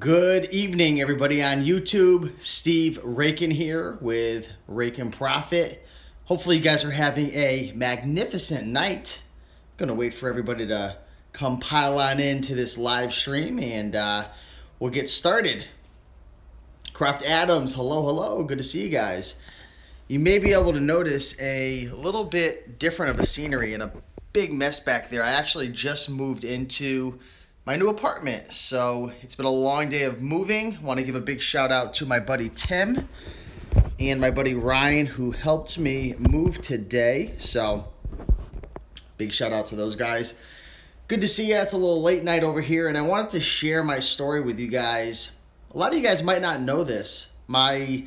Good evening, everybody on YouTube. Steve Rakin here with Rakin Profit. Hopefully you guys are having a magnificent night. Gonna wait for everybody to come pile on into this live stream and we'll get started. Croft Adams, hello. Good to see you guys. You may be able to notice a little bit different of a scenery and a big mess back there. I actually just moved into my new apartment. So it's been a long day of moving. I want to give a big shout out to my buddy Tim and my buddy Ryan who helped me move today. So big shout out to those guys. Good to see you. It's a little late night over here and I wanted to share my story with you guys. A lot of you guys might not know this. My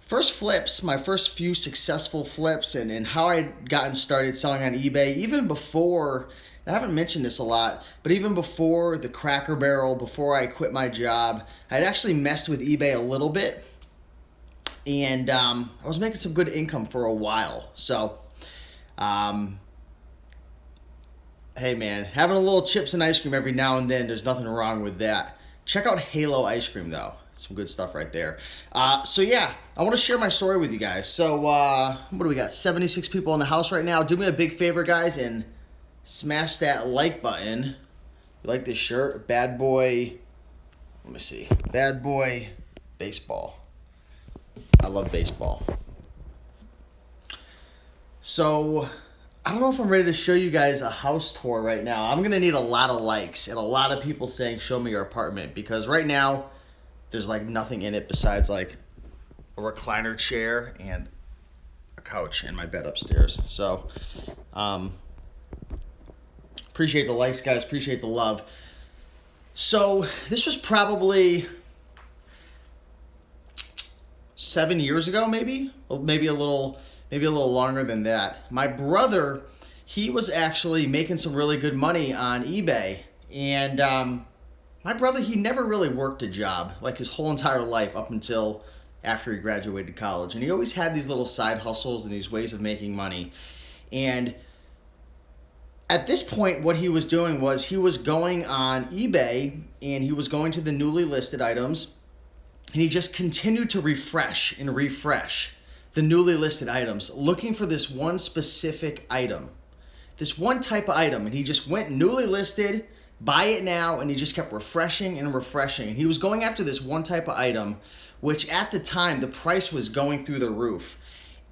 first flips, my first few successful flips and how I'd gotten started selling on eBay, even before, I haven't mentioned this a lot, but even before the Cracker Barrel, before I quit my job, I'd actually messed with eBay a little bit, and I was making some good income for a while. So, hey man, having a little chips and ice cream every now and then, there's nothing wrong with that. Check out Halo Ice Cream though. Some good stuff right there. So yeah, I want to share my story with you guys. So what do we got? 76 people in the house right now. Do me a big favor, guys, and smash that like button. You like this shirt? Bad Boy, let me see. Bad Boy Baseball. I love baseball. So I don't know if I'm ready to show you guys a house tour right now. I'm going to need a lot of likes and a lot of people saying, show me your apartment. Because right now, there's like nothing in it besides like a recliner chair and a couch and my bed upstairs. So, appreciate the likes, guys. Appreciate the love. So this was probably 7 years ago, maybe a little longer than that. My brother, he was actually making some really good money on eBay, and my brother, he never really worked a job like his whole entire life up until after he graduated college, and he always had these little side hustles and these ways of making money. And at this point, what he was doing was he was going on eBay and he was going to the newly listed items and he just continued to refresh the newly listed items, looking for this one specific item, this one type of item. And he just went newly listed, buy it now, and he just kept refreshing and refreshing. And he was going after this one type of item, which at the time, the price was going through the roof.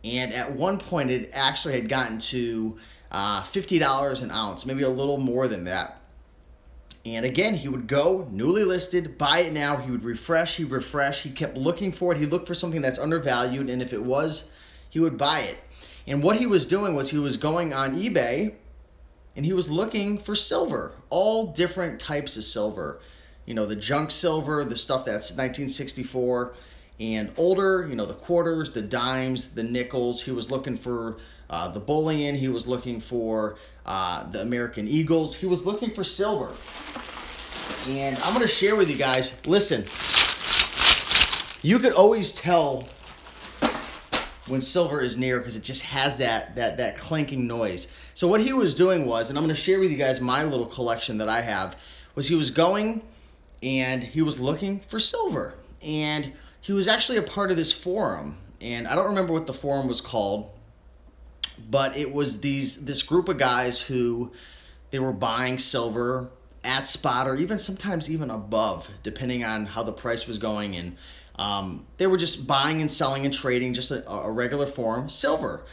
And at one point, it actually had gotten to $50 an ounce, maybe a little more than that. And again, he would go newly listed, buy it now. He would refresh, he kept looking for it. He looked for something that's undervalued, and if it was, he would buy it. And what he was doing was he was going on eBay and he was looking for silver, all different types of silver. You know, the junk silver, the stuff that's 1964 and older, you know, the quarters, the dimes, the nickels. He was looking for the bullion. He was looking for the American Eagles. He was looking for silver. And I'm going to share with you guys, listen, you could always tell when silver is near because it just has that clanking noise. So what he was doing was, and I'm going to share with you guys my little collection that I have, was he was going and he was looking for silver. And he was actually a part of this forum. And I don't remember what the forum was called, but it was this group of guys who they were buying silver at spot or even sometimes even above, depending on how the price was going. And they were just buying and selling and trading, just a regular forum, silver.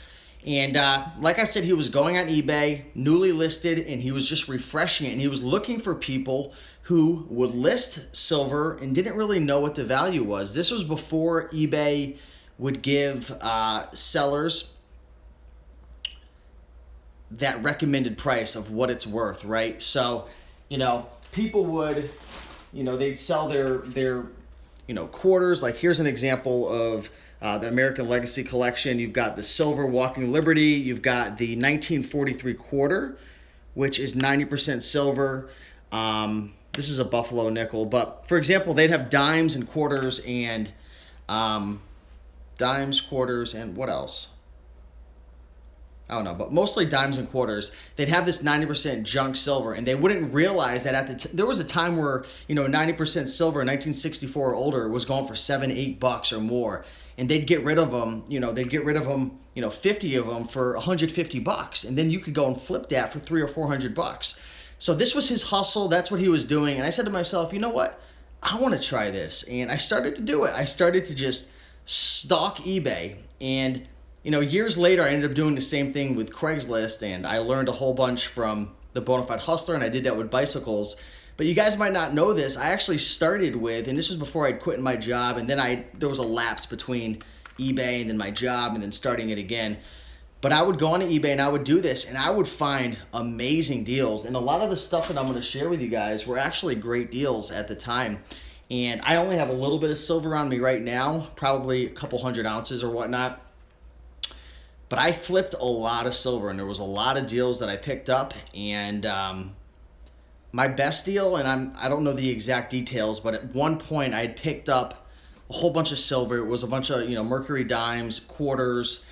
And like I said, he was going on eBay, newly listed, and he was just refreshing it. And he was looking for people who would list silver and didn't really know what the value was. This was before eBay would give sellers that recommended price of what it's worth, right? So, you know, people would, you know, they'd sell their quarters. Like here's an example of the American Legacy Collection. You've got the silver Walking Liberty. You've got the 1943 quarter, which is 90% silver. This is a Buffalo nickel. But for example, they'd have dimes and quarters and dimes, quarters, and what else? I don't know, but mostly dimes and quarters, they'd have this 90% junk silver, and they wouldn't realize that there was a time where, 90% silver in 1964 or older was going for $7-8 or more, and they'd get rid of them, 50 of them for $150, and then you could go and flip that for $300 or $400. So this was his hustle. That's what he was doing, and I said to myself, you know what? I want to try this, and I started to do it. I started to just stalk eBay, and years later, I ended up doing the same thing with Craigslist, and I learned a whole bunch from the Bonafide Hustler, and I did that with bicycles. But you guys might not know this. I actually started with, and this was before I'd quit my job, and then there was a lapse between eBay and then my job and then starting it again. But I would go on to eBay and I would do this, and I would find amazing deals. And a lot of the stuff that I'm going to share with you guys were actually great deals at the time. And I only have a little bit of silver on me right now, probably a couple 100 ounces or whatnot. But I flipped a lot of silver, and there was a lot of deals that I picked up. And my best deal, and I don't know the exact details, but at one point I had picked up a whole bunch of silver. It was a bunch of mercury dimes, quarters,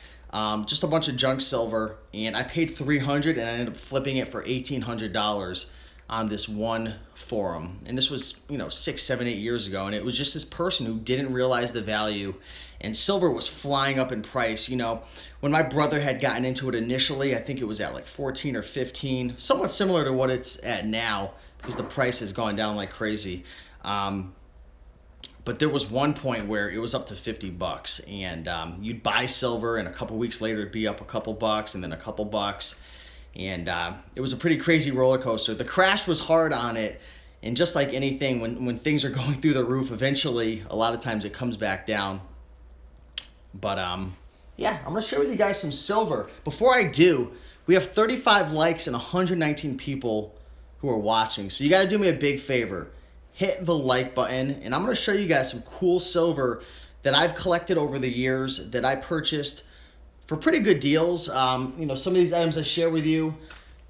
just a bunch of junk silver, and I paid $300, and I ended up flipping it for $1,800 on this one forum. And this was 6, 7, 8 years ago, and it was just this person who didn't realize the value, and silver was flying up in price. When my brother had gotten into it initially, I think it was at like 14 or 15, somewhat similar to what it's at now, because the price has gone down like crazy. But there was one point where it was up to $50, and you'd buy silver, and a couple weeks later it'd be up a couple bucks, and then a couple bucks. And it was a pretty crazy roller coaster. The crash was hard on it, and just like anything, when things are going through the roof, eventually, a lot of times it comes back down. But yeah, I'm going to share with you guys some silver. Before I do, we have 35 likes and 119 people who are watching. So you got to do me a big favor. Hit the like button, and I'm going to show you guys some cool silver that I've collected over the years that I purchased for pretty good deals. Some of these items I share with you,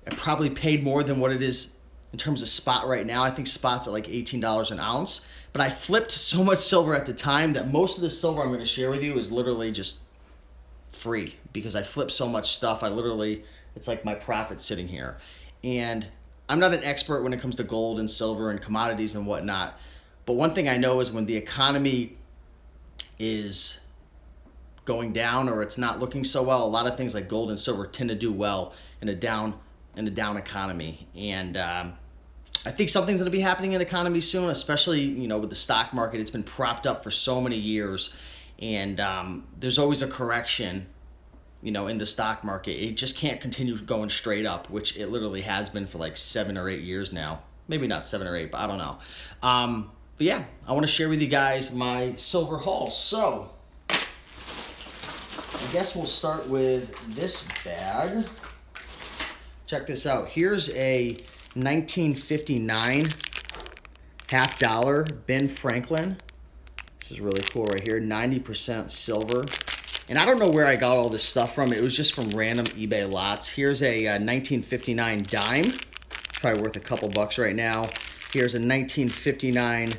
I probably paid more than what it is in terms of spot right now. I think spot's at like $18 an ounce. But I flipped so much silver at the time that most of the silver I'm going to share with you is literally just free, because I flipped so much stuff. It's like my profit sitting here. And I'm not an expert when it comes to gold and silver and commodities and whatnot. But one thing I know is when the economy is going down or it's not looking so well, a lot of things like gold and silver tend to do well in a down economy. And I think something's going to be happening in the economy soon, especially with the stock market. It's been propped up for so many years, and there's always a correction in the stock market. It just can't continue going straight up, which it literally has been for like 7 or 8 years now. Maybe not 7 or 8, but I don't know. But yeah, I want to share with you guys my silver haul. So I guess we'll start with this bag. Check this out. Here's a 1959 $50 Ben Franklin. This is really cool right here. 90% silver. And I don't know where I got all this stuff from. It was just from random eBay lots. Here's a 1959 dime. Probably worth a couple bucks right now. Here's a 1959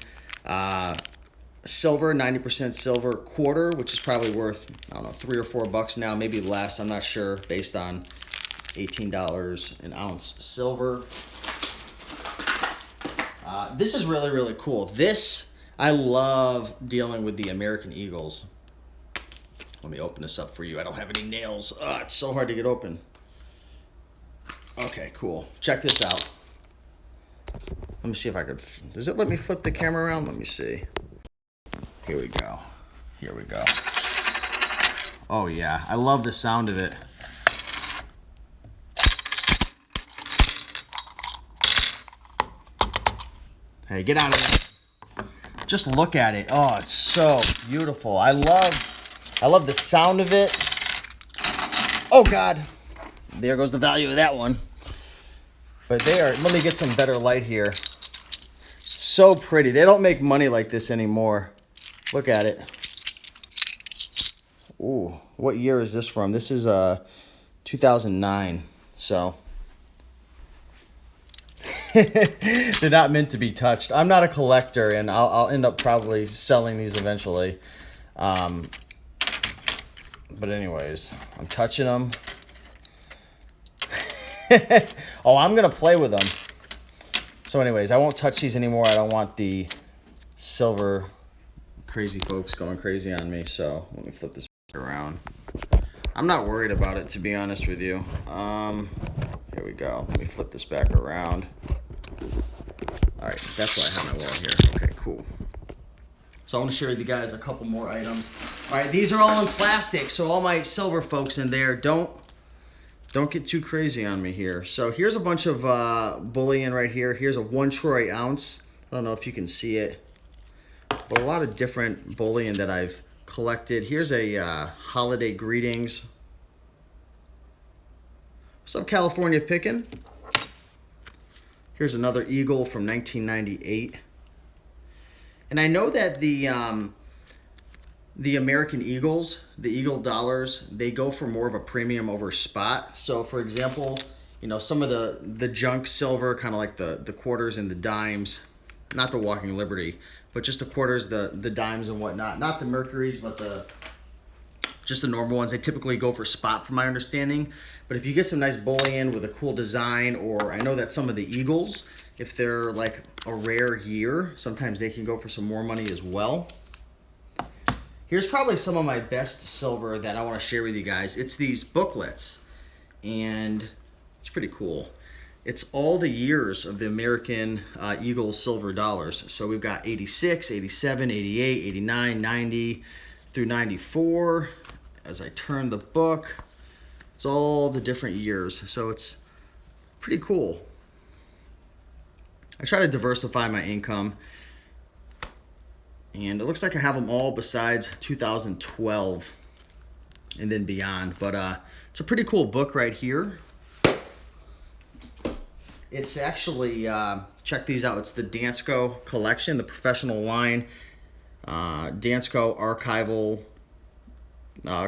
silver, 90% silver quarter, which is probably worth, I don't know, $3 or $4 now, maybe less. I'm not sure, based on $18 an ounce silver. This is really, really cool. I love dealing with the American Eagles. Let me open this up for you. I don't have any nails. It's so hard to get open. Okay, cool. Check this out. Let me see if I could... Does it let me flip the camera around? Let me see. Here we go. Here we go. Oh, yeah. I love the sound of it. Hey, get out of there. Just look at it. Oh, it's so beautiful. I love the sound of it. Oh, God. There goes the value of that one. But let me get some better light here. So pretty. They don't make money like this anymore. Look at it. Ooh, what year is this from? This is 2009. So they're not meant to be touched. I'm not a collector, and I'll end up probably selling these eventually. But anyways, I'm touching them. Oh, I'm going to play with them. So anyways, I won't touch these anymore. I don't want the silver crazy folks going crazy on me. So let me flip this around. I'm not worried about it, to be honest with you. Here we go. Let me flip this back around. All right, that's why I have my wall here. Okay, cool. So I want to share with you guys a couple more items. All right, these are all in plastic, so all my silver folks in there, don't get too crazy on me here. So here's a bunch of bullion right here. Here's a 1 troy ounce. I don't know if you can see it, but a lot of different bullion that I've collected. Here's a holiday greetings. What's up, California pickin'? Here's another eagle from 1998. And I know that the American Eagles, the Eagle dollars, they go for more of a premium over spot. So for example, you know, some of the junk silver, kind of like the quarters and the dimes, not the Walking Liberty, but just the quarters, the dimes and whatnot, not the Mercuries, but just the normal ones. They typically go for spot from my understanding. But if you get some nice bullion with a cool design, or I know that some of the Eagles, if they're like a rare year, sometimes they can go for some more money as well. Here's probably some of my best silver that I want to share with you guys. It's these booklets, and it's pretty cool. It's all the years of the American Eagle silver dollars. So we've got 86, 87, 88, 89, 90 through 94. As I turn the book, it's all the different years. So it's pretty cool. I try to diversify my income, and it looks like I have them all besides 2012 and then beyond. But it's a pretty cool book right here. It's actually, check these out. It's the Dansko collection, the professional line, Dansko archival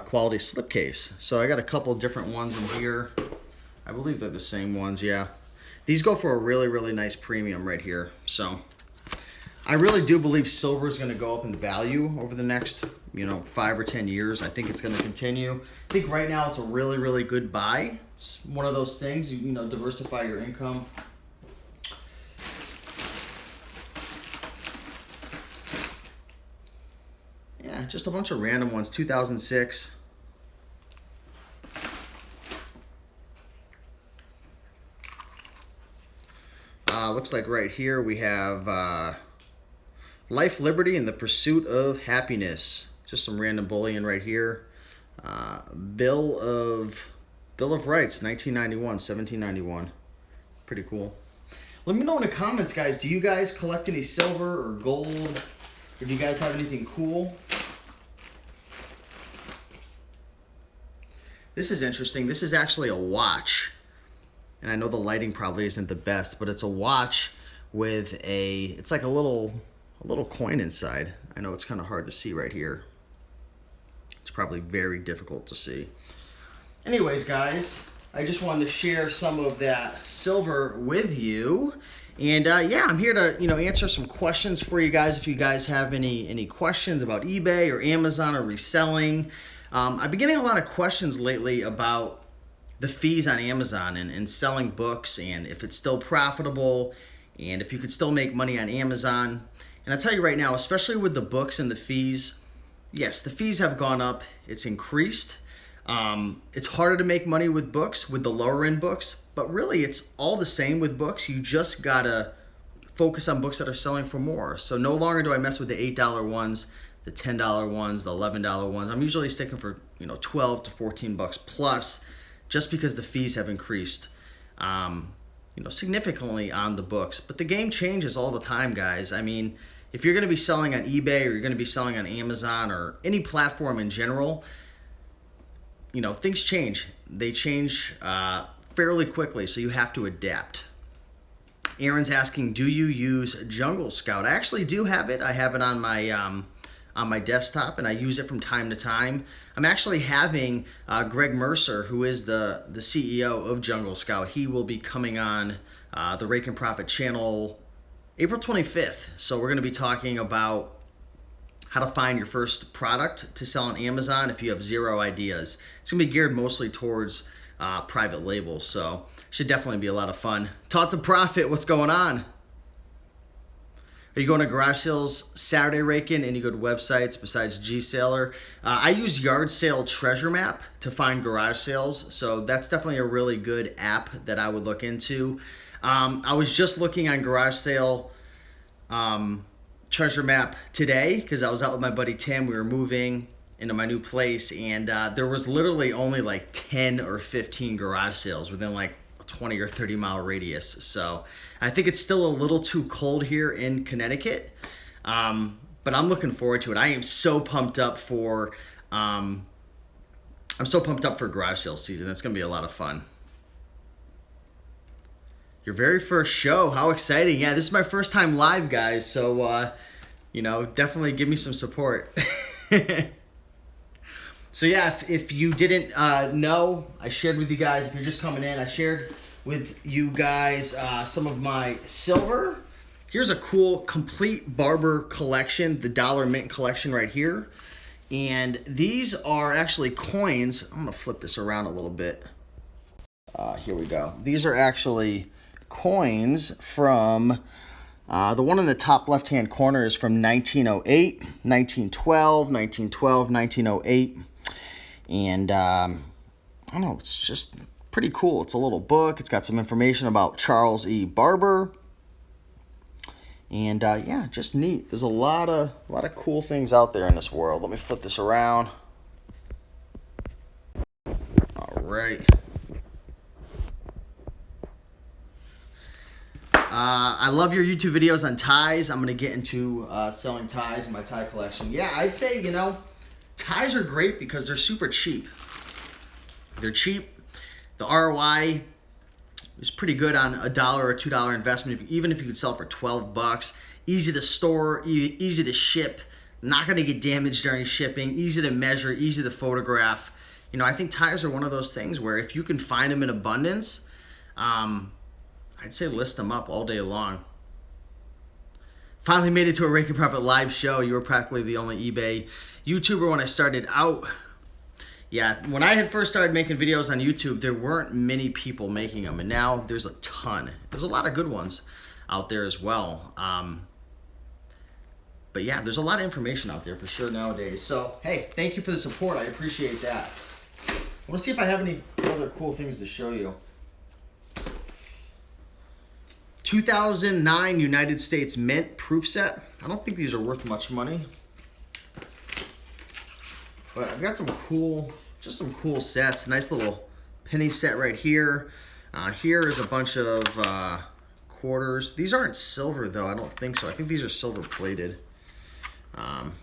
quality slipcase. So I got a couple different ones in here. I believe they're the same ones, yeah. These go for a really, really nice premium right here. So I really do believe silver is going to go up in value over the next, 5 or 10 years. I think it's going to continue. I think right now it's a really, really good buy. It's one of those things, diversify your income. Yeah, just a bunch of random ones. 2006. Looks like right here we have Life, Liberty, and the Pursuit of Happiness. Just some random bullion right here. Bill of Rights, 1991, 1791. Pretty cool. Let me know in the comments, guys. Do you guys collect any silver or gold? Or do you guys have anything cool? This is interesting. This is actually a watch. And I know the lighting probably isn't the best, but it's a watch with it's like a little coin inside. I know it's kind of hard to see right here. It's probably very difficult to see. Anyways, guys, I just wanted to share some of that silver with you. And yeah, I'm here to answer some questions for you guys. If you guys have any questions about eBay or Amazon or reselling. I've been getting a lot of questions lately about the fees on Amazon and selling books, and if it's still profitable, and if you could still make money on Amazon. And I'll tell you right now, especially with the books and the fees, yes, the fees have gone up. It's increased. It's harder to make money with books, with the lower end books, but really it's all the same with books. You just gotta focus on books that are selling for more. So no longer do I mess with the $8 ones, the $10 ones, the $11 ones. I'm usually sticking for 12 to 14 bucks plus, just because the fees have increased significantly on the books. But the game changes all the time, guys. I mean, if you're going to be selling on eBay or you're going to be selling on Amazon or any platform in general, things change. They change fairly quickly, so you have to adapt. Aaron's asking, do you use Jungle Scout? I actually do have it. I have it on my desktop, and I use it from time to time. I'm actually having Greg Mercer, who is the CEO of Jungle Scout. He will be coming on the Rake and Profit channel April 25th. So we're going to be talking about how to find your first product to sell on Amazon if you have zero ideas. It's going to be geared mostly towards private labels. So should definitely be a lot of fun. Taught to Profit, what's going on? Are you going to garage sales Saturday raking? Any good websites besides G-Sailor? I use Yard Sale Treasure Map to find garage sales, so that's definitely a really good app that I would look into. I was just looking on Garage Sale Treasure Map today because I was out with my buddy Tim. We were moving into my new place, and there was literally only like 10 or 15 garage sales within like 20 or 30 mile radius. So I think it's still a little too cold here in Connecticut, but I'm looking forward to it. I am so pumped up for garage sale season. It's gonna be a lot of fun. Your very first show, how exciting. Yeah, this is my first time live, guys, so definitely give me some support. So yeah, if you didn't know, I shared with you guys, if you're just coming in, I shared with you guys some of my silver. Here's a cool complete barber collection, the Dollar Mint collection right here. And these are actually coins. I'm gonna flip this around a little bit. Here we go. These are actually coins from, the one in the top left-hand corner is from 1908, 1912, 1912, 1908. And I don't know, it's just pretty cool. It's a little book. It's got some information about Charles E. Barber. And yeah, just neat. There's a lot of cool things out there in this world. Let me flip this around. All right. I love your YouTube videos on ties. I'm going to get into selling ties in my tie collection. Yeah, I'd say, ties are great because they're super cheap. They're cheap. The ROI is pretty good on $1 or $2 investment, even if you could sell for 12 bucks. Easy to store, easy to ship, not going to get damaged during shipping, easy to measure, easy to photograph. I think ties are one of those things where if you can find them in abundance, I'd say list them up all day long. Finally made it to a Rake and Profit live show. You were practically the only eBay YouTuber when I started out. Yeah, when I had first started making videos on YouTube, there weren't many people making them, and now there's a ton. There's a lot of good ones out there as well. But yeah, there's a lot of information out there for sure nowadays. So, hey, thank you for the support. I appreciate that. I want to see if I have any other cool things to show you. 2009 United States Mint proof set. I don't think these are worth much money, but I've got some cool sets. Nice little penny set right here. Here is a bunch of quarters. These aren't silver though, I don't think so. I think these are silver plated.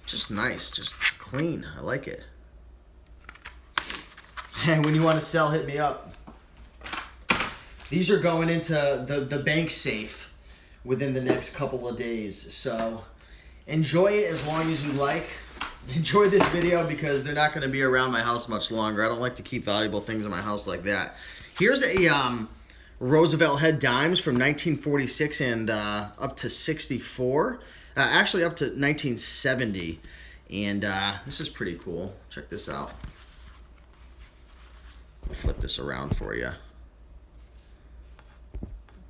Just nice, just clean. I like it. And when you want to sell, hit me up. These are going into the bank safe within the next couple of days. So enjoy it as long as you like. Enjoy this video because they're not going to be around my house much longer. I don't like to keep valuable things in my house like that. Here's a Roosevelt head dimes from 1946 and up to 64. Actually up to 1970. And this is pretty cool. Check this out. I'll flip this around for you.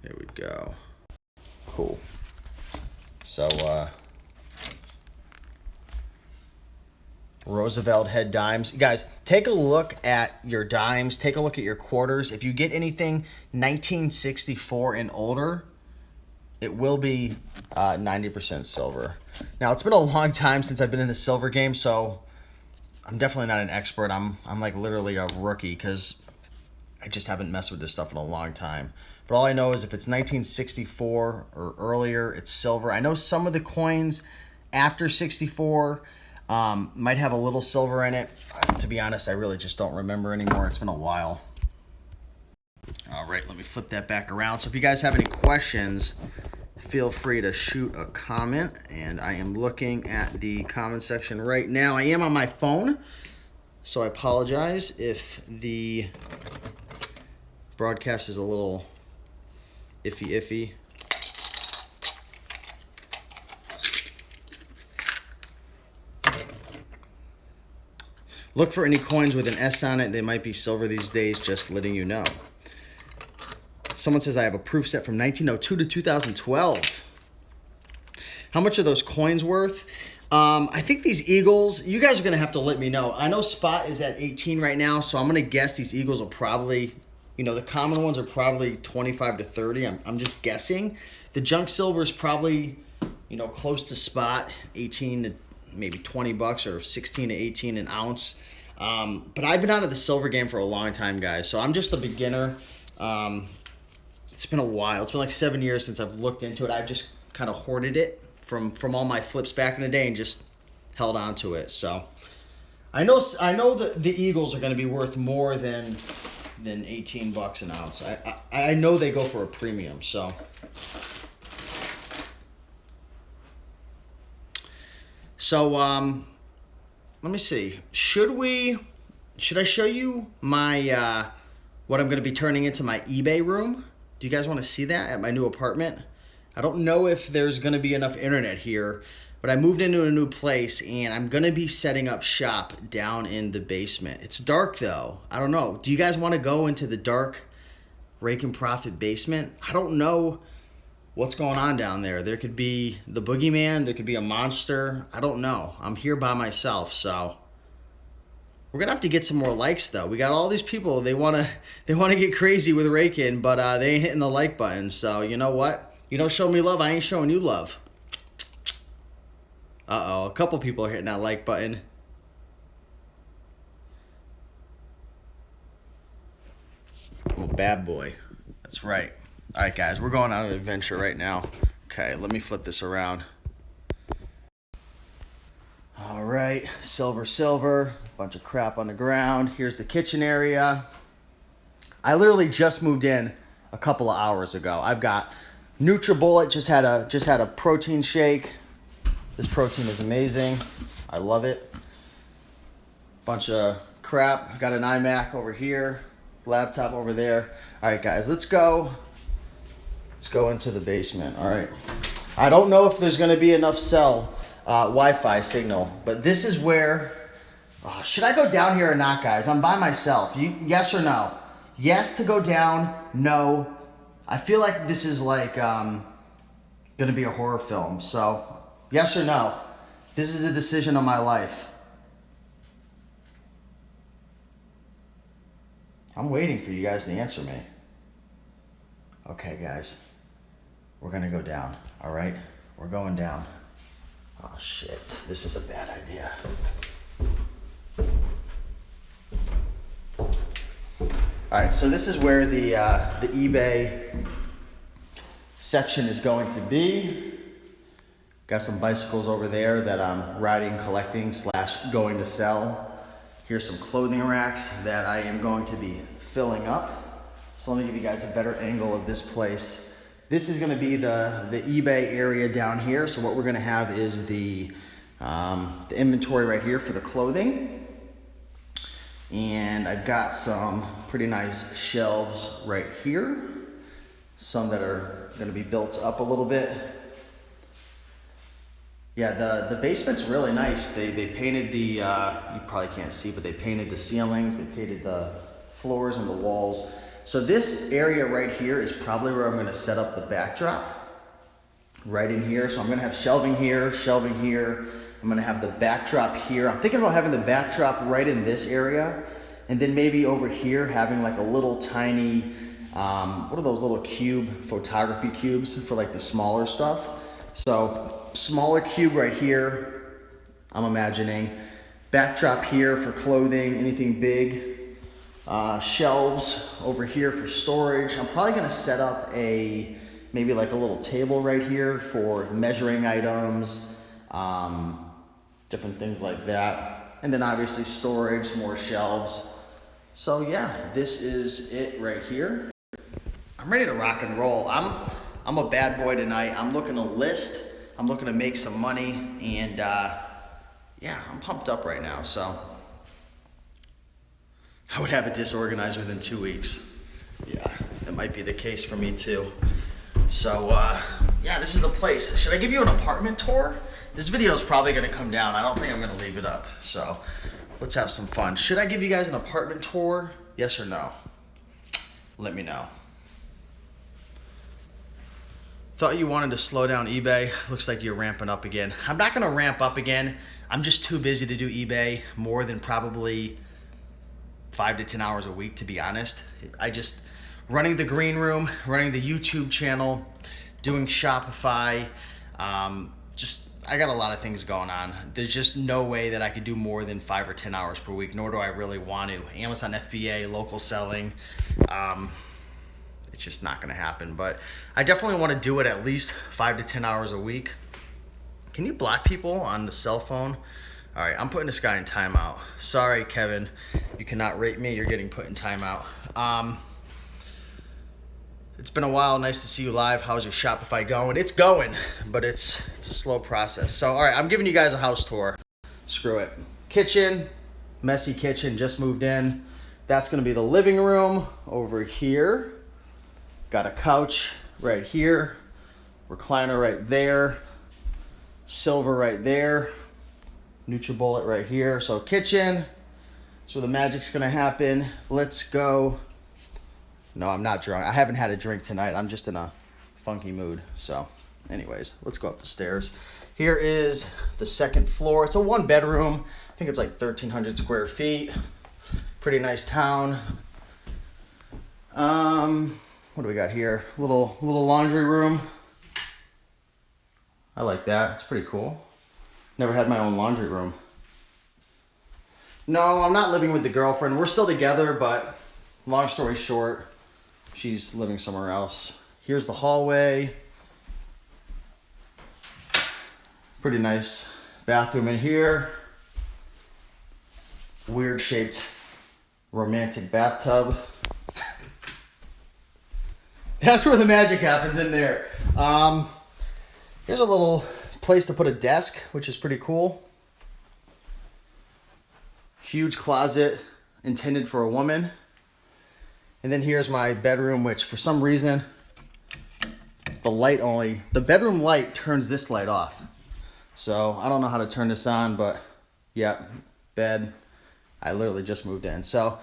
There we go. Cool. So, Roosevelt head dimes. You guys, take a look at your dimes. Take a look at your quarters. If you get anything 1964 and older, it will be 90% silver. Now, it's been a long time since I've been in the silver game, so I'm definitely not an expert. I'm like literally a rookie because I just haven't messed with this stuff in a long time. But all I know is if it's 1964 or earlier, it's silver. I know some of the coins after 64 might have a little silver in it. To be honest, I really just don't remember anymore. It's been a while. All right, let me flip that back around. So if you guys have any questions, feel free to shoot a comment. And I am looking at the comment section right now. I am on my phone, so I apologize if the broadcast is a little iffy. Look for any coins with an S on it. They might be silver these days, just letting you know. Someone says I have a proof set from 1902 to 2012. How much are those coins worth? I think these Eagles, you guys are going to have to let me know. I know spot is at 18 right now, so I'm going to guess these Eagles will probably, you know, the common ones are probably 25 to 30. I'm just guessing. The junk silver is probably, you know, close to spot, 18 to maybe 20 bucks or 16 to 18 an ounce. But I've been out of the silver game for a long time, guys, so I'm just a beginner. It's been a while. It's been like 7 years since I've looked into it. I've just kind of hoarded it from all my flips back in the day and just held on to it. So I know that the Eagles are going to be worth more than 18 bucks an ounce. I know they go for a premium. So let me see. Should I show you my what I'm going to be turning into my eBay room? Do you guys want to see that at my new apartment? I don't know if there's going to be enough internet here, but I moved into a new place and I'm going to be setting up shop down in the basement. It's dark though. I don't know. Do you guys want to go into the dark Rake and Profit basement? I don't know what's going on down there. There could be the boogeyman. There could be a monster. I don't know. I'm here by myself, so we're gonna have to get some more likes though. We got all these people. They wanna get crazy with raking, but they ain't hitting the like button. So you know what? You don't show me love, I ain't showing you love. Uh-oh, a couple people are hitting that like button. I'm a bad boy. That's right. All right, guys, we're going on an adventure right now. Okay, let me flip this around. All right, silver, bunch of crap on the ground. Here's the kitchen area. I literally just moved in a couple of hours ago. I've got NutriBullet, just had a protein shake. This protein is amazing. I love it. Bunch of crap. Got an iMac over here, laptop over there. All right, guys, let's go into the basement. All right. I don't know if there's going to be enough cell Wi-Fi signal, but this is where. Should I go down here or not, guys? I'm by myself. Yes or no? Yes to go down. No. I feel like this is like going to be a horror film. So, yes or no? This is a decision of my life. I'm waiting for you guys to answer me. Okay, guys. We're going to go down. All right? We're going down. Oh, shit. This is a bad idea. All right, so this is where the eBay section is going to be. Got some bicycles over there that I'm riding, collecting / going to sell. Here's some clothing racks that I am going to be filling up. So let me give you guys a better angle of this place. This is going to be the eBay area down here. So what we're going to have is the inventory right here for the clothing. And I've got some pretty nice shelves right here. Some that are going to be built up a little bit. Yeah, the basement's really nice. They painted the, you probably can't see, but they painted the ceilings, they painted the floors and the walls. So this area right here is probably where I'm going to set up the backdrop. Right in here. So I'm going to have shelving here. I'm going to have the backdrop here. I'm thinking about having the backdrop right in this area. And then maybe over here having like a little tiny, what are those little photography cubes for like the smaller stuff. So smaller cube right here, I'm imagining. Backdrop here for clothing, anything big. Shelves over here for storage. I'm probably going to set up maybe like a little table right here for measuring items. Different things like that. And then obviously storage, more shelves. So yeah, this is it right here. I'm ready to rock and roll. I'm a bad boy tonight. I'm looking to list. I'm looking to make some money. And yeah, I'm pumped up right now. So I would have it disorganized within 2 weeks. Yeah, it might be the case for me too. So yeah, this is the place. Should I give you an apartment tour? This video is probably going to come down. I don't think I'm going to leave it up. So let's have some fun. Should I give you guys an apartment tour? Yes or no? Let me know. Thought you wanted to slow down eBay. Looks like you're ramping up again. I'm not gonna ramp up again. I'm just too busy to do eBay more than probably 5 to 10 hours a week, to be honest. I just, running the green room, running the YouTube channel, doing Shopify, I got a lot of things going on. There's just no way that I could do more than 5 or 10 hours per week, nor do I really want to. Amazon FBA, local selling, it's just not gonna happen. But I definitely wanna do it at least 5 to 10 hours a week. Can you block people on the cell phone? All right, I'm putting this guy in timeout. Sorry, Kevin, you cannot rate me. You're getting put in timeout. It's been a while. Nice to see you live. How's your Shopify going? It's going, but it's a slow process. So, all right, I'm giving you guys a house tour. Screw it. Kitchen, messy kitchen, just moved in. That's gonna be the living room over here. Got a couch right here, recliner right there, silver right there, NutriBullet right here. So kitchen, that's where the magic's gonna happen. Let's go. No, I'm not drunk. I haven't had a drink tonight. I'm just in a funky mood. So anyways, let's go up the stairs. Here is the second floor. It's a 1-bedroom. I think it's like 1,300 square feet. Pretty nice town. What do we got here? Little laundry room. I like that. It's pretty cool. Never had my own laundry room. No, I'm not living with the girlfriend. We're still together, but long story short, she's living somewhere else. Here's the hallway. Pretty nice bathroom in here. Weird shaped romantic bathtub. That's where the magic happens, in there. Here's a little place to put a desk, which is pretty cool. Huge closet intended for a woman. And then here's my bedroom, which for some reason, the bedroom light turns this light off. So I don't know how to turn this on, but yeah, bed. I literally just moved in. So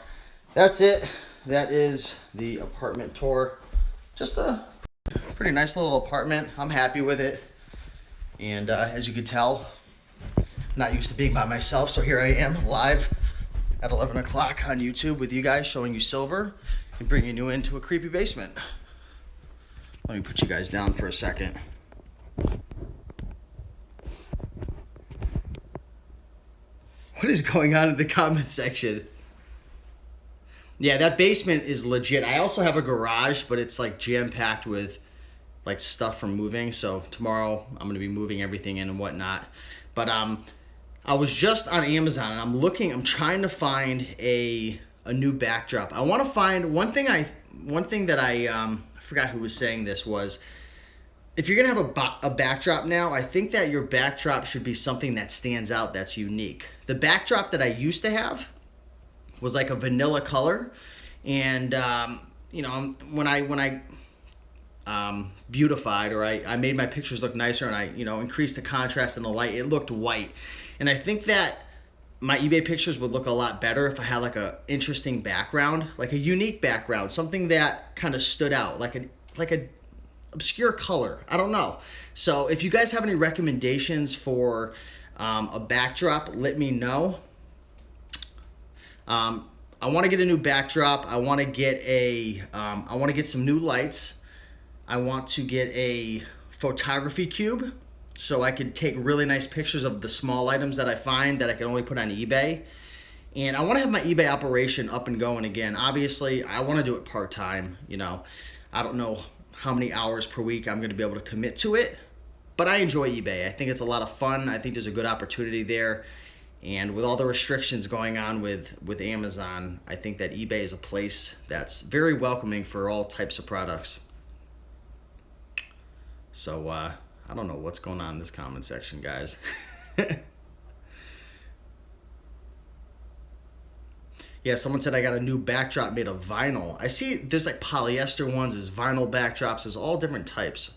that's it. That is the apartment tour. Just a pretty nice little apartment. I'm happy with it. And as you can tell, I'm not used to being by myself. So here I am live at 11 o'clock on YouTube with you guys, showing you silver and bringing you into a creepy basement. Let me put you guys down for a second. What is going on in the comment section? Yeah, that basement is legit. I also have a garage, but it's like jam-packed with like stuff from moving. So tomorrow I'm gonna be moving everything in and whatnot. But I was just on Amazon and I'm trying to find a new backdrop. I want to find one thing that I forgot who was saying this was, if you're gonna have a backdrop now, I think that your backdrop should be something that stands out, that's unique. The backdrop that I used to have was like a vanilla color, and you know, when I beautified, or I made my pictures look nicer, and I increased the contrast and the light, it looked white. And I think that my eBay pictures would look a lot better if I had like a interesting background, like a unique background, something that kind of stood out, like a obscure color. I don't know. So if you guys have any recommendations for a backdrop, let me know. I want to get a new backdrop. I want to get some new lights. I want to get a photography cube so I could take really nice pictures of the small items that I find that I can only put on eBay. And I want to have my eBay operation up and going again. Obviously, I want to do it part-time. I don't know how many hours per week I'm going to be able to commit to it, but I enjoy eBay. I think it's a lot of fun. I think there's a good opportunity there. And with all the restrictions going on with Amazon, I think that eBay is a place that's very welcoming for all types of products. So I don't know what's going on in this comment section, guys. Yeah, someone said I got a new backdrop made of vinyl. I see there's like polyester ones, there's vinyl backdrops, there's all different types.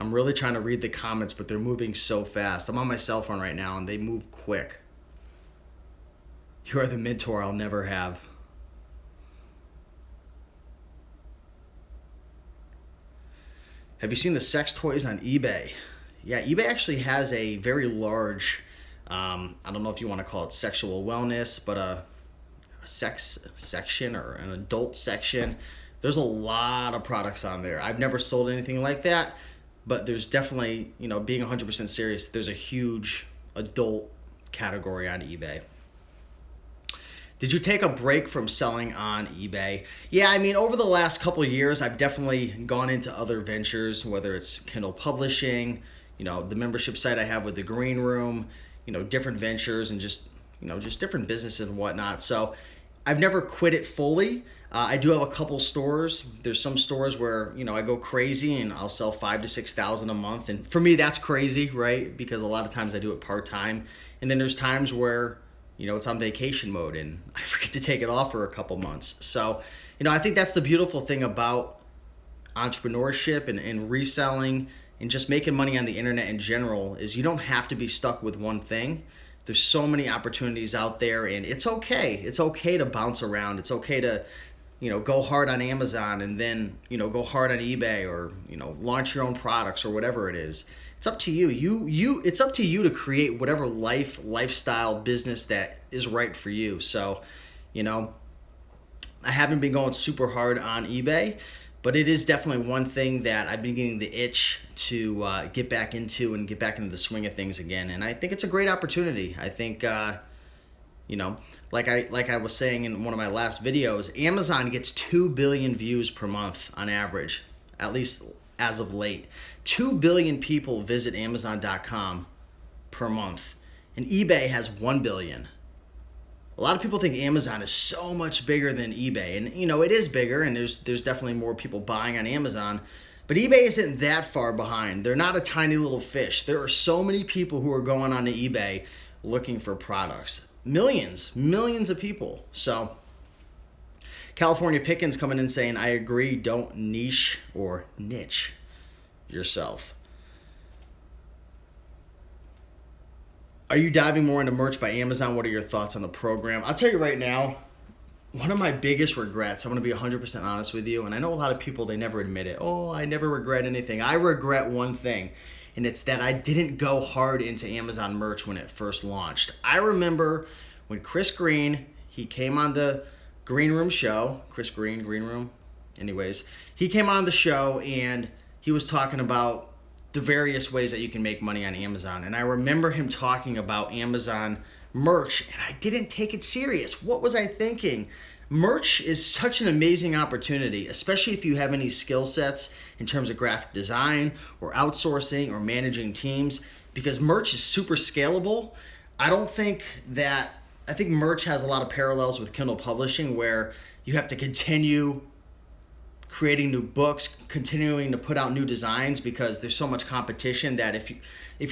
I'm really trying to read the comments, but they're moving so fast. I'm on my cell phone right now and they move quick. You are the mentor I'll never have. Have you seen the sex toys on eBay? Yeah, eBay actually has a very large, I don't know if you want to call it sexual wellness, but a sex section or an adult section. There's a lot of products on there. I've never sold anything like that, but there's definitely, being 100% serious, there's a huge adult category on eBay. Did you take a break from selling on eBay? Yeah, I mean, over the last couple of years, I've definitely gone into other ventures, whether it's Kindle publishing, the membership site I have with the Green Room, different ventures and just different businesses and whatnot. So I've never quit it fully. I do have a couple stores. There's some stores where, I go crazy and I'll sell $5,000 to $6,000 a month. And for me, that's crazy, right? Because a lot of times I do it part-time. And then there's times where, it's on vacation mode and I forget to take it off for a couple months. So, I think that's the beautiful thing about entrepreneurship and reselling and just making money on the internet in general is you don't have to be stuck with one thing. There's so many opportunities out there and it's okay. It's okay to bounce around. It's okay to, go hard on Amazon and then, go hard on eBay or, launch your own products or whatever it is. It's up to you. It's up to you to create whatever lifestyle, business that is right for you. So, I haven't been going super hard on eBay, but it is definitely one thing that I've been getting the itch to get back into and get back into the swing of things again. And I think it's a great opportunity. I think, like I was saying in one of my last videos, Amazon gets 2 billion views per month on average, at least as of late. 2 billion people visit Amazon.com per month, and eBay has 1 billion. A lot of people think Amazon is so much bigger than eBay, and it is bigger, and there's definitely more people buying on Amazon, but eBay isn't that far behind. They're not a tiny little fish. There are so many people who are going onto eBay looking for products. Millions of people. So California Pickens coming in saying, I agree, don't niche or niche yourself. Are you diving more into merch by Amazon? What are your thoughts on the program? I'll tell you right now, one of my biggest regrets, I'm going to be 100% honest with you, and I know a lot of people, they never admit it. Oh, I never regret anything. I regret one thing, and it's that I didn't go hard into Amazon merch when it first launched. I remember when Chris Green, he came on the Green Room show, Chris Green, Green Room, anyways, he came on the show and he was talking about the various ways that you can make money on Amazon. And I remember him talking about Amazon merch, and I didn't take it serious. What was I thinking? Merch is such an amazing opportunity, especially if you have any skill sets in terms of graphic design or outsourcing or managing teams, because merch is super scalable. I think merch has a lot of parallels with Kindle publishing, where you have to continue creating new books, continuing to put out new designs, because there's so much competition that if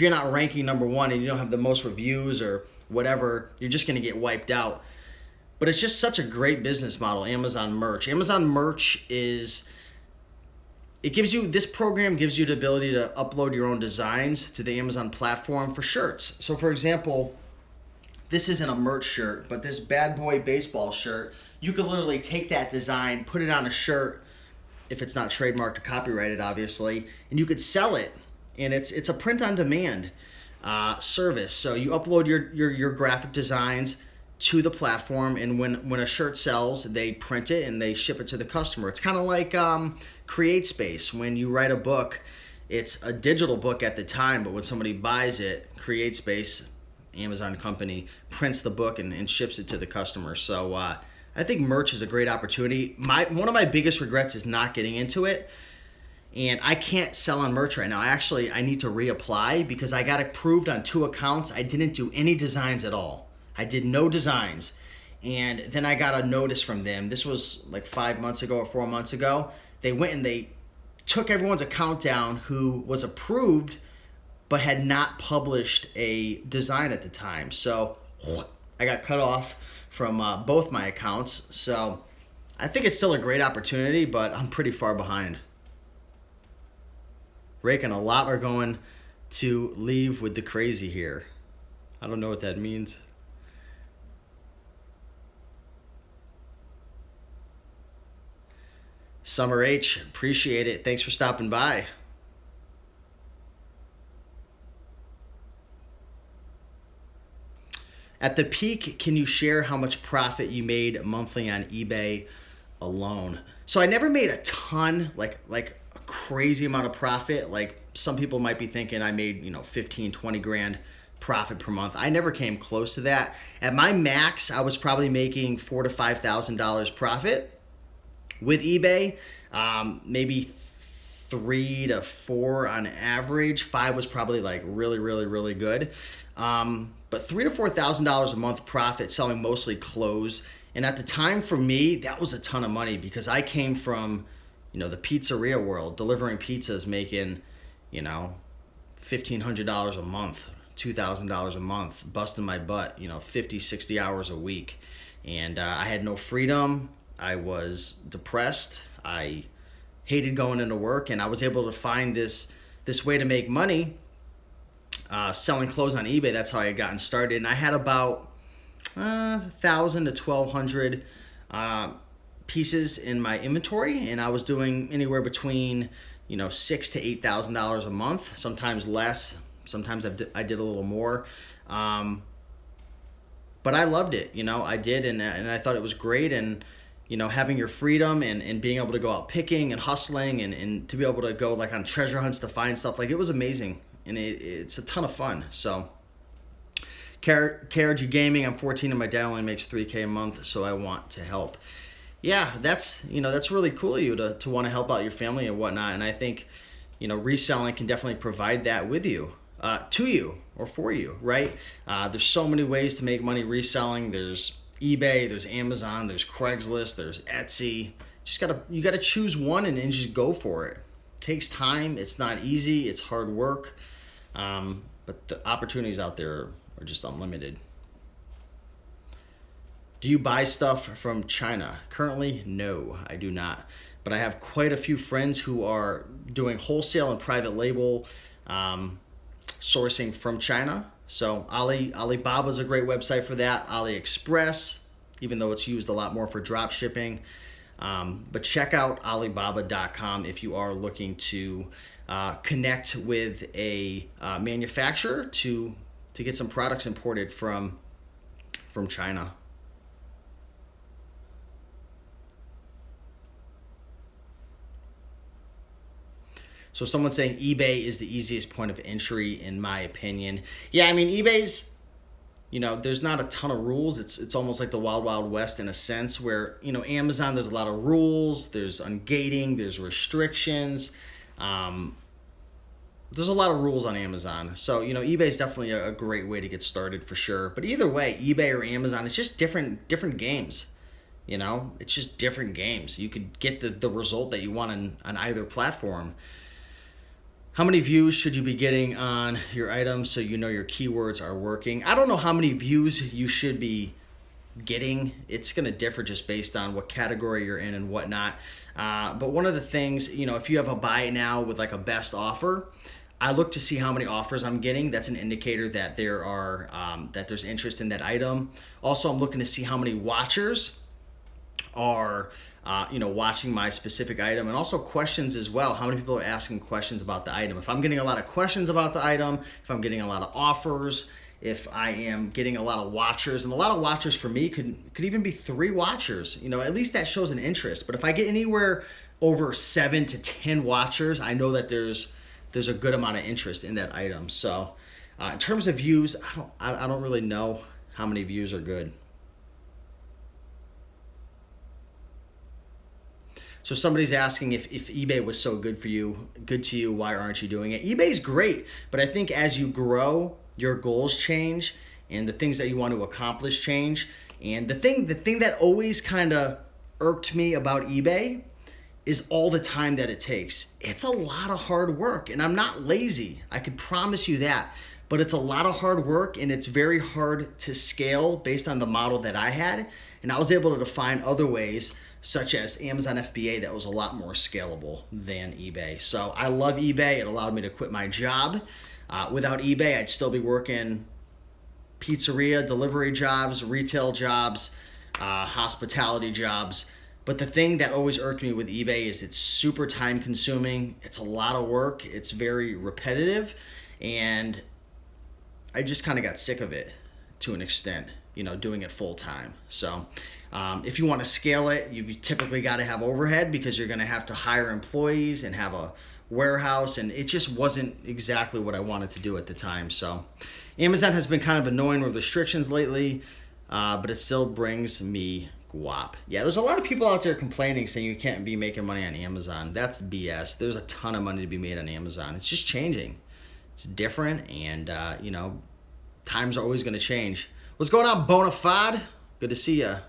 you're not ranking number one and you don't have the most reviews or whatever, you're just going to get wiped out. But it's just such a great business model, Amazon merch. Amazon merch this program gives you the ability to upload your own designs to the Amazon platform for shirts. So for example, this isn't a merch shirt, but this bad boy baseball shirt, you could literally take that design, put it on a shirt, if it's not trademarked or copyrighted, obviously, and you could sell it. And it's a print-on-demand service. So you upload your graphic designs to the platform, and when a shirt sells, they print it and they ship it to the customer. It's kind of like CreateSpace. When you write a book, it's a digital book at the time, but when somebody buys it, CreateSpace, Amazon company, prints the book and ships it to the customer. So I think merch is a great opportunity. One of my biggest regrets is not getting into it, and I can't sell on merch right now. I need to reapply because I got approved on 2 accounts. I didn't do any designs at all. I did no designs, and then I got a notice from them. This was like 5 months ago or 4 months ago. They went and they took everyone's account down who was approved but had not published a design at the time. So I got cut off from both my accounts. So I think it's still a great opportunity, but I'm pretty far behind. Reckon a lot are going to leave with the crazy here. I don't know what that means. Summer H, appreciate it. Thanks for stopping by. At the peak, can you share how much profit you made monthly on eBay alone? So I never made a ton, like a crazy amount of profit. Like some people might be thinking I made, 15, 20 grand profit per month. I never came close to that. At my max, I was probably making $4,000 to $5,000 profit with eBay. Maybe 3 to 4 on average. 5 was probably like really, really, really good. But $3,000 to $4,000 a month profit selling mostly clothes. And at the time for me, that was a ton of money because I came from, the pizzeria world, delivering pizzas, making, $1,500 a month, $2,000 a month, busting my butt, 50, 60 hours a week. And I had no freedom. I was depressed. I hated going into work, and I was able to find this way to make money selling clothes on eBay. That's how I had gotten started. And I had about 1,000 to 1,200 pieces in my inventory, and I was doing anywhere between $6,000 to $8,000 a month, sometimes less, sometimes I did a little more. But I loved it, I did, and I thought it was great. And having your freedom and being able to go out picking and hustling and to be able to go like on treasure hunts to find stuff, like it was amazing. And it's a ton of fun. So KRG Gaming, I'm 14 and my dad only makes $3,000 a month, so I want to help. Yeah, that's really cool of you to want to help out your family and whatnot. And I think, reselling can definitely provide that with you, to you or for you, right? There's so many ways to make money reselling. There's eBay, there's Amazon, there's Craigslist, there's Etsy. You gotta choose one and just go for it. It takes time. It's not easy. It's hard work. But the opportunities out there are just unlimited. Do you buy stuff from China? Currently, no, I do not. But I have quite a few friends who are doing wholesale and private label sourcing from China. So Alibaba is a great website for that. AliExpress, even though it's used a lot more for drop shipping. But check out Alibaba.com if you are looking to connect with a manufacturer to get some products imported from China. So someone's saying eBay is the easiest point of entry, in my opinion. Yeah, I mean, eBay's, there's not a ton of rules. It's almost like the Wild Wild West in a sense where, Amazon, there's a lot of rules. There's ungating. There's restrictions. There's a lot of rules on Amazon. So, eBay is definitely a great way to get started for sure. But either way, eBay or Amazon, it's just different games. It's just different games. You could get the result that you want on either platform. How many views should you be getting on your items so your keywords are working? I don't know how many views you should be getting. It's going to differ just based on what category you're in and whatnot. But one of the things, if you have a buy it now with like a best offer, I look to see how many offers I'm getting. That's an indicator that there's interest in that item. Also, I'm looking to see how many watchers are watching my specific item, and also questions as well. How many people are asking questions about the item? If I'm getting a lot of questions about the item, if I'm getting a lot of offers, if I am getting a lot of watchers, and a lot of watchers for me could even be 3 watchers, at least that shows an interest. But if I get anywhere over 7 to 10 watchers, I know that there's a good amount of interest in that item. So in terms of views, I don't really know how many views are good. So somebody's asking if eBay was so good to you, why aren't you doing it? eBay's great, but I think as you grow, your goals change and the things that you want to accomplish change. And the thing that always kind of irked me about eBay is all the time that it takes. It's a lot of hard work, and I'm not lazy. I could promise you that. But it's a lot of hard work, and it's very hard to scale based on the model that I had. And I was able to find other ways such as Amazon FBA, that was a lot more scalable than eBay. So I love eBay. It allowed me to quit my job. Without eBay, I'd still be working pizzeria, delivery jobs, retail jobs, hospitality jobs. But the thing that always irked me with eBay is it's super time consuming. It's a lot of work. It's very repetitive. And I just kind of got sick of it to an extent, doing it full time. So if you want to scale it, you've typically got to have overhead because you're going to have to hire employees and have a warehouse, and it just wasn't exactly what I wanted to do at the time. So Amazon has been kind of annoying with restrictions lately, but it still brings me guap. Yeah, there's a lot of people out there complaining saying you can't be making money on Amazon. That's BS. There's a ton of money to be made on Amazon. It's just changing. It's different, and times are always going to change. What's going on, Bonafide? Good to see ya.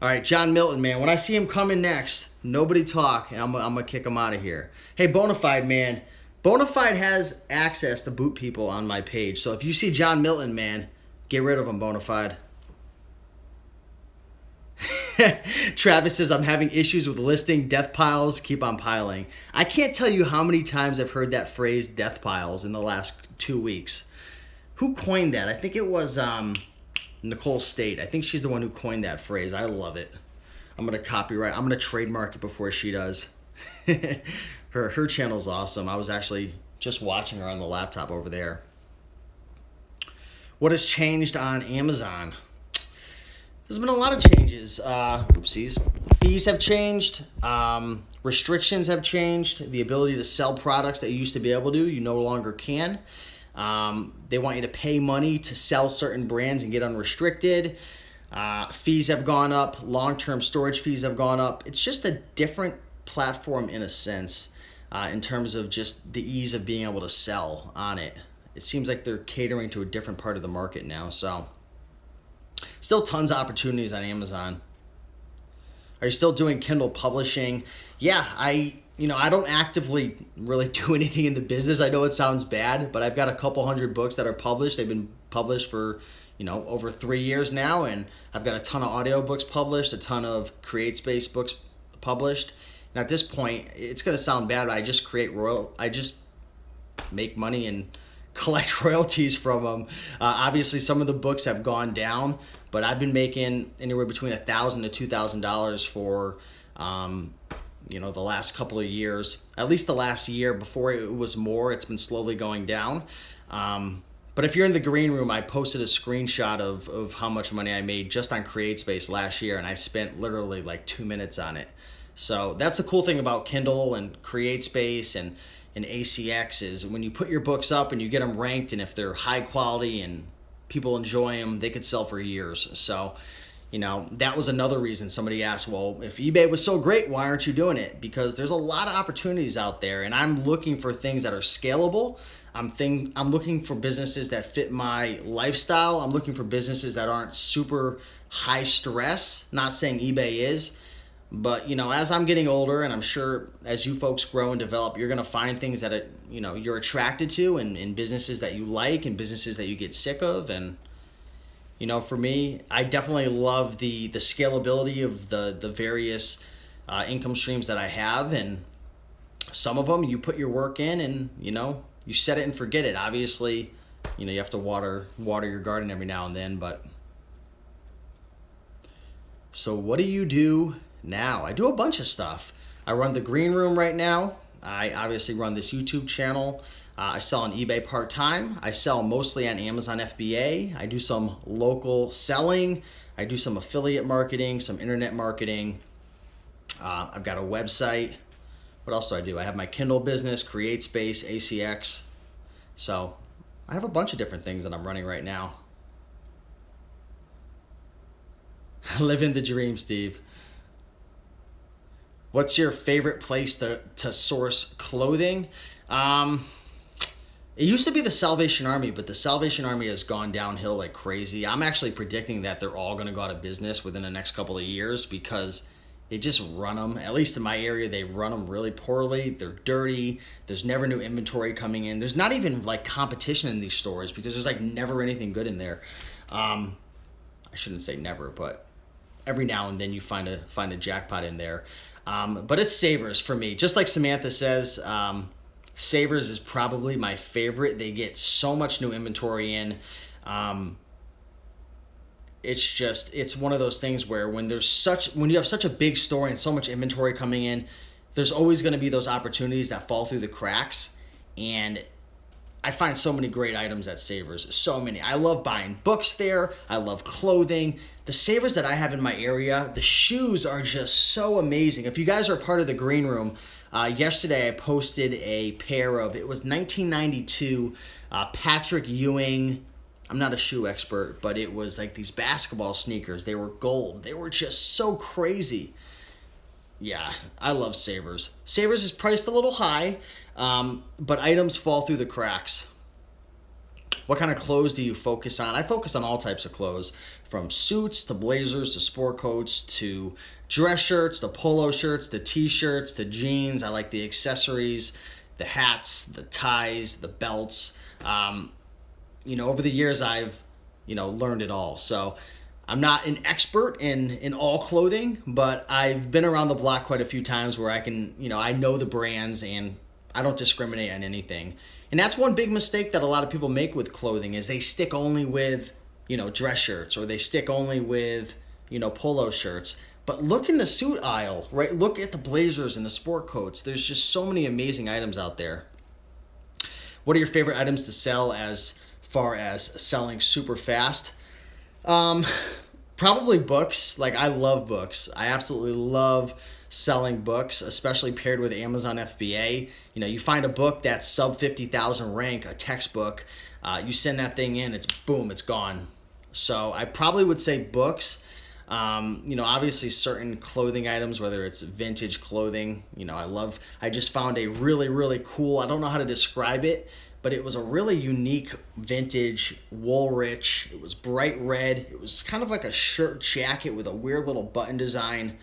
All right, John Milton, man. When I see him coming next, nobody talk, and I'm going to kick him out of here. Hey, Bonafide, man. Bonafide has access to boot people on my page. So if you see John Milton, man, get rid of him, Bonafide. Travis says, I'm having issues with listing death piles. Keep on piling. I can't tell you how many times I've heard that phrase, death piles, in the last 2 weeks. Who coined that? I think it was Nicole State. I think she's the one who coined that phrase. I love it. I'm going to copyright. I'm going to trademark it before she does. Her channel's awesome. I was actually just watching her on the laptop over there. What has changed on Amazon? There's been a lot of changes. Oopsies. Fees have changed. Restrictions have changed. The ability to sell products that you used to be able to, you no longer can. They want you to pay money to sell certain brands and get unrestricted. Fees have gone up. Long-term storage fees have gone up. It's just a different platform in a sense, in terms of just the ease of being able to sell on it. It seems like they're catering to a different part of the market now. So still tons of opportunities on Amazon. Are you still doing Kindle publishing? Yeah, I don't actively really do anything in the business. I know it sounds bad, but I've got a couple hundred books that are published. They've been published for, over 3 years now, and I've got a ton of audiobooks published, a ton of CreateSpace books published. And at this point, it's going to sound bad, but I just make money and collect royalties from them. Obviously, some of the books have gone down, but I've been making anywhere between $1,000 to $2,000 for the last couple of years. At least the last year. Before it was more. It's been slowly going down. But if you're in the green room, I posted a screenshot of how much money I made just on CreateSpace last year, and I spent literally like 2 minutes on it. So that's the cool thing about Kindle and CreateSpace and ACX is when you put your books up and you get them ranked, and if they're high quality and people enjoy them, they could sell for years. So, that was another reason somebody asked, well, if eBay was so great, why aren't you doing it? Because there's a lot of opportunities out there, and I'm looking for things that are scalable. I'm looking for businesses that fit my lifestyle. I'm looking for businesses that aren't super high stress. Not saying eBay is. But, as I'm getting older, and I'm sure as you folks grow and develop, you're going to find things that, you're attracted to, and businesses that you like and businesses that you get sick of. And, for me, I definitely love the scalability of the various income streams that I have. And some of them, you put your work in and, you set it and forget it. Obviously, you have to water your garden every now and then. But so what do you do now? I do a bunch of stuff. I run the green room right now. I obviously run this YouTube channel. I sell on eBay part-time. I sell mostly on Amazon FBA. I do some local selling. I do some affiliate marketing, some internet marketing. I've got a website. What else do I do? I have my Kindle business, CreateSpace, ACX. So I have a bunch of different things that I'm running right now. Living the dream, Steve. What's your favorite place to source clothing? It used to be the Salvation Army, but the Salvation Army has gone downhill like crazy. I'm actually predicting that they're all going to go out of business within the next couple of years because they just run them. At least in my area, they run them really poorly. They're dirty. There's never new inventory coming in. There's not even like competition in these stores because there's like never anything good in there. I shouldn't say never, but every now and then you find a jackpot in there. But it's Savers for me. Just like Samantha says, Savers is probably my favorite. They get so much new inventory in. It's one of those things where when you have such a big store and so much inventory coming in, there's always going to be those opportunities that fall through the cracks. And I find so many great items at Savers. So many. I love buying books there. I love clothing. The Savers that I have in my area, the shoes are just so amazing. If you guys are part of the green room, yesterday I posted a pair of, it was 1992 Patrick Ewing. I'm not a shoe expert, but it was like these basketball sneakers. They were gold. They were just so crazy. Yeah, I love Savers. Savers is priced a little high, but items fall through the cracks. What kind of clothes do you focus on? I focus on all types of clothes, from suits to blazers to sport coats to dress shirts to polo shirts to t-shirts to jeans. I like the accessories, the hats, the ties, the belts. Over the years I've, learned it all. So I'm not an expert in all clothing, but I've been around the block quite a few times where I can, I know the brands and I don't discriminate on anything. And that's one big mistake that a lot of people make with clothing is they stick only with, dress shirts, or they stick only with, polo shirts. But look in the suit aisle, right? Look at the blazers and the sport coats. There's just so many amazing items out there. What are your favorite items to sell as far as selling super fast? Probably books. Like, I love books. I absolutely love selling books, especially paired with Amazon FBA. You find a book that's sub 50,000 rank, a textbook, you send that thing in, it's boom, it's gone. So I probably would say books. Obviously certain clothing items, whether it's vintage clothing, I just found a really, really cool, I don't know how to describe it, but it was a really unique vintage Woolrich. It was bright red. It was kind of like a shirt jacket with a weird little button design.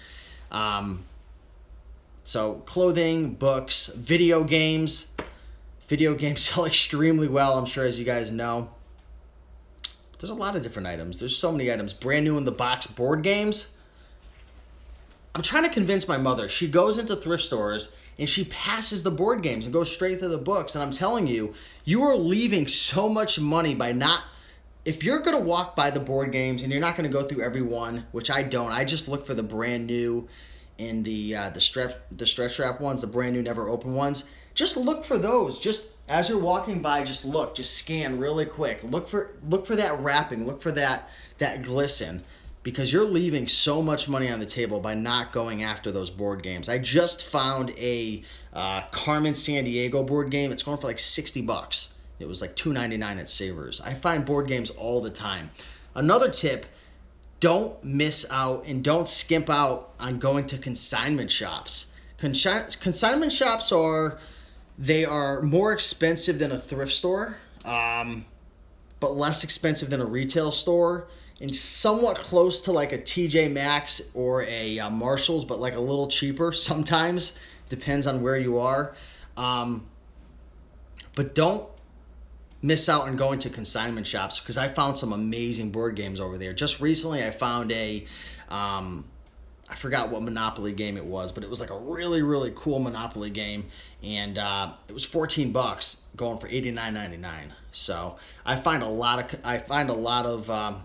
So clothing, books, video games. Video games sell extremely well, I'm sure, as you guys know. There's a lot of different items. There's so many items. Brand new in the box board games. I'm trying to convince my mother. She goes into thrift stores and she passes the board games and goes straight to the books. And I'm telling you, you are leaving so much money by not... If you're going to walk by the board games and you're not going to go through every one, which I don't. I just look for the brand new and the stretch wrap ones, the brand new never open ones. Just look for those. Just as you're walking by, just look, just scan really quick. Look for that wrapping, look for that glisten, because you're leaving so much money on the table by not going after those board games. I just found a Carmen Sandiego board game. It's going for like $60. It was like $2.99 at Savers. I find board games all the time. Another tip: don't miss out and don't skimp out on going to consignment shops. Consignment shops are more expensive than a thrift store, but less expensive than a retail store, and somewhat close to like a TJ Maxx or a Marshall's, but like a little cheaper sometimes. Depends on where you are. But don't miss out on going to consignment shops, because I found some amazing board games over there. Just recently I found I forgot what Monopoly game it was, but it was like a really, really cool Monopoly game, and it was $14 going for $89.99. So I find a lot of I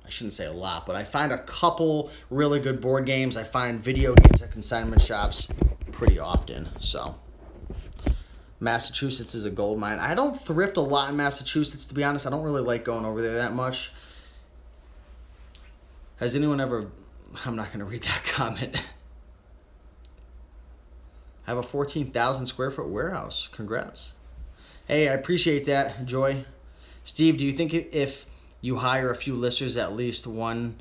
shouldn't say a lot, but I find a couple really good board games. I find video games at consignment shops pretty often. So Massachusetts is a gold mine. I don't thrift a lot in Massachusetts, to be honest. I don't really like going over there that much. Has anyone ever... I'm not going to read that comment. I have a 14,000 square foot warehouse. Congrats. Hey, I appreciate that, Joy. Steve, do you think if you hire a few listers, at least one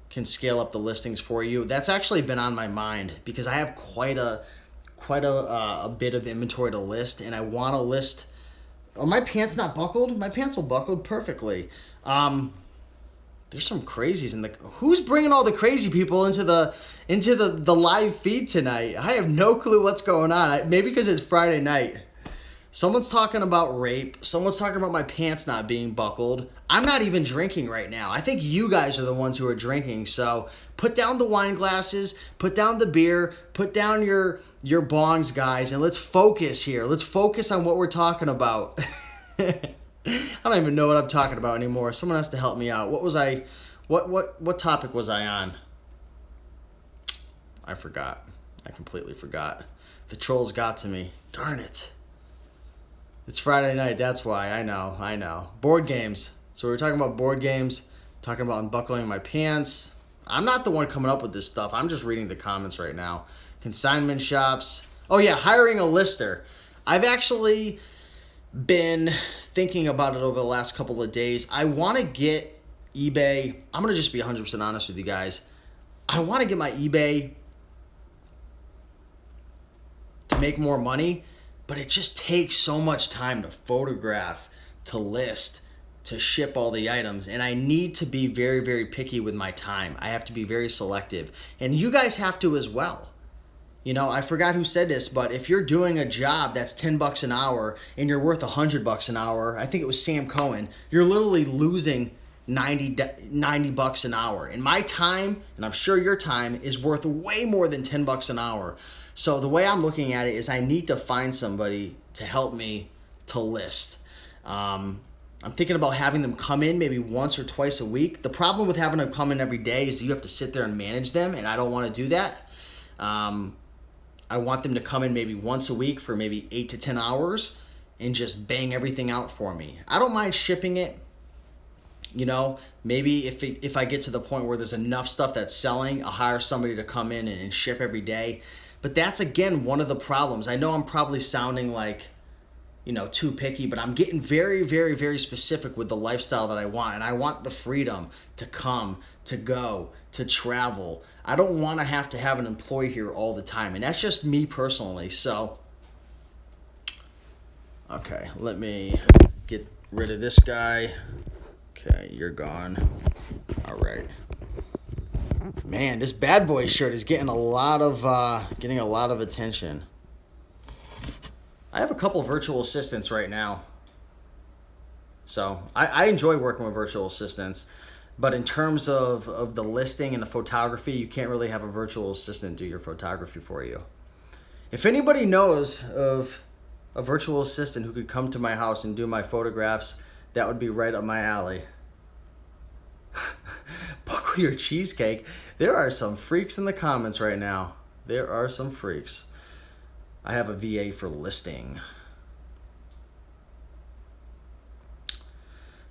can scale up the listings for you? That's actually been on my mind, because I have quite a bit of inventory to list, and I want to list... Are my pants not buckled? My pants will buckled perfectly. There's some crazies in the... Who's bringing all the crazy people into the live feed tonight? I have no clue what's going on. Maybe because it's Friday night. Someone's talking about rape. Someone's talking about my pants not being buckled. I'm not even drinking right now. I think you guys are the ones who are drinking. So put down the wine glasses, put down the beer, put down your bongs, guys, and let's focus here. Let's focus on what we're talking about. I don't even know what I'm talking about anymore. Someone has to help me out. What topic was I on? I forgot. I completely forgot. The trolls got to me. Darn it. It's Friday night, that's why. I know. Board games. So we were talking about board games, talking about unbuckling my pants. I'm not the one coming up with this stuff. I'm just reading the comments right now. Consignment shops. Oh yeah, hiring a lister. I've actually been thinking about it over the last couple of days. I want to get eBay. I'm going to just be 100% honest with you guys. I want to get my eBay to make more money, but it just takes so much time to photograph, to list, to ship all the items, and I need to be very, very picky with my time. I have to be very selective, and you guys have to as well. You know, I forgot who said this, but if you're doing a job that's $10 an hour and you're worth $100 an hour, I think it was Sam Cohen, you're literally losing $90 an hour. And my time, and I'm sure your time, is worth way more than $10 an hour. So the way I'm looking at it is I need to find somebody to help me to list. I'm thinking about having them come in maybe once or twice a week. The problem with having them come in every day is you have to sit there and manage them, and I don't want to do that. I want them to come in maybe once a week for maybe 8 to 10 hours and just bang everything out for me. I don't mind shipping it. You know, maybe if I get to the point where there's enough stuff that's selling, I'll hire somebody to come in and ship every day. But that's, again, one of the problems. I know I'm probably sounding like, you know, too picky, but I'm getting very, very, very specific with the lifestyle that I want. And I want the freedom to come, to go, to travel. I don't want to have an employee here all the time. And that's just me personally. So, okay, let me get rid of this guy. Okay, you're gone. All right. Man, this bad boy shirt is getting a lot of attention. I have a couple virtual assistants right now. So I enjoy working with virtual assistants, but in terms of the listing and the photography, you can't really have a virtual assistant do your photography for you. If anybody knows of a virtual assistant who could come to my house and do my photographs, that would be right up my alley. Buckle your cheesecake. There are some freaks in the comments right now. There are some freaks. I have a VA for listing.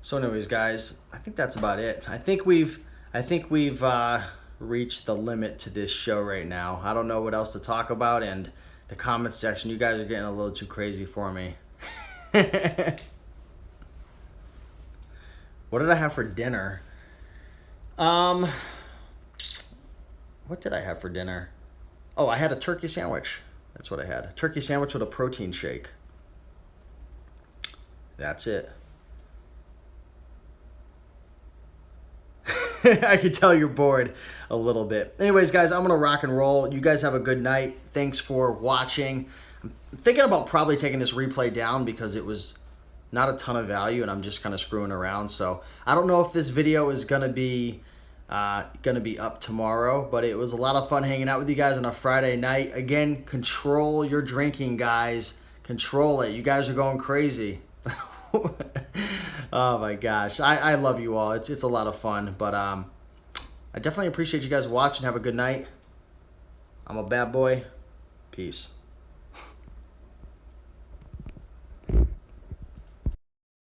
So anyways, guys, I think that's about it. I think we've reached the limit to this show right now. I don't know what else to talk about, and the comment section, you guys are getting a little too crazy for me. What did I have for dinner? What did I have for dinner? Oh, I had a turkey sandwich. That's what I had. A turkey sandwich with a protein shake. That's it. I could tell you're bored a little bit. Anyways, guys, I'm going to rock and roll. You guys have a good night. Thanks for watching. I'm thinking about probably taking this replay down because it was not a ton of value and I'm just kind of screwing around. So I don't know if this video is going to be up tomorrow, but it was a lot of fun hanging out with you guys on a Friday night. Again, control your drinking, guys. Control it. You guys are going crazy. Oh my gosh. I love you all. It's a lot of fun, but I definitely appreciate you guys watching. Have a good night. I'm a bad boy. Peace.